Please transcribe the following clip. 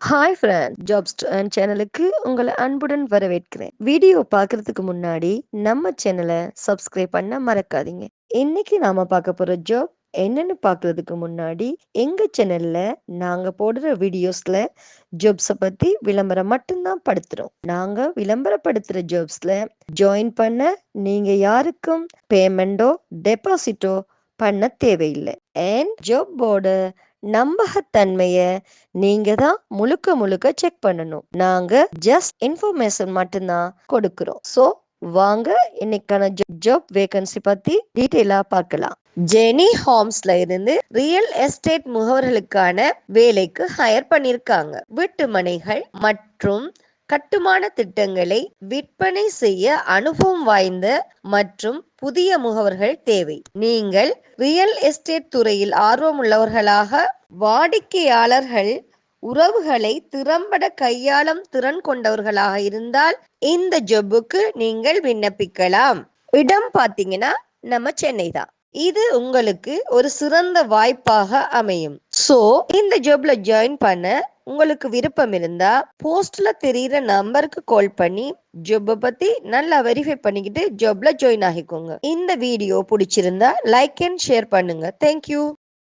Hi friend jobs and சேனலுக்கு உங்களை அன்புடன் வரவேற்கிறேன். வீடியோ பார்க்கறதுக்கு முன்னாடி நம்ம சேனலை சப்ஸ்கிரைப் பண்ண மறக்காதீங்க. இன்னைக்கு நாம பார்க்க போற ஜாப் என்னன்னு பார்க்கறதுக்கு முன்னாடி எங்க சேனல்ல நாங்க போடுற வீடியோஸ்ல ஜாப்ஸை பத்தி விளம்பரம் மட்டும்தான் படுத்துறோம். நாங்க விளம்பரப்படுத்துற ஜாப்ஸ்ல ஜாயின் பண்ண நீங்க யாருக்கும் பேமெண்டோ டெபாசிட்டோ பண்ண தேவையில்லை. அண்ட் ஜாப்போட நம்பகத்தன்மைய நீங்க தான் முழுக்க முழுக்க செக் பண்ணணும். நாங்க ஜஸ்ட் இன்ஃபர்மேஷன் மட்டும்தான் கொடுக்கிறோம். ஸோ வாங்க இன்னைக்கான ஜாப் வேகன்சி பத்தி டீட்டெயிலா பார்க்கலாம். ஜெனி ஹோம்ஸ்ல இருந்து ரியல் எஸ்டேட் முகவர்களுக்கான வேலைக்கு ஹையர் பண்ணிருக்காங்க. வீட்டு மனைகள் மற்றும் கட்டுமான திட்டங்களை விற்பனை செய்ய அனுபவம் வாய்ந்த மற்றும் புதிய முகவர்கள் தேவை. நீங்கள் ரியல் எஸ்டேட் துறையில் ஆர்வமுள்ளவர்களாக வாடிக்கையாளர்கள் உறவுகளை திறம்பட கையாளும் திறன் கொண்டவர்களாக இருந்தால் இந்த ஜொப்புக்கு நீங்கள் விண்ணப்பிக்கலாம். இடம் பார்த்தீங்கன்னா நம்ம சென்னை தான். இது உங்களுக்கு ஒரு சிறந்த வாய்ப்பாக அமையும். சோ இந்த ஜாப்ல ஜாயின் பண்ண உங்களுக்கு விருப்பம் இருந்தா போஸ்ட்ல தெரியுற நம்பருக்கு கால் பண்ணி ஜாப்பை பத்தி நல்லா வெரிஃபை பண்ணிக்கிட்டு ஜாப்ல ஜாயின் ஆகிக்கோங்க. இந்த வீடியோ பிடிச்சிருந்தா லைக் அண்ட் ஷேர் பண்ணுங்க. தேங்க்யூ.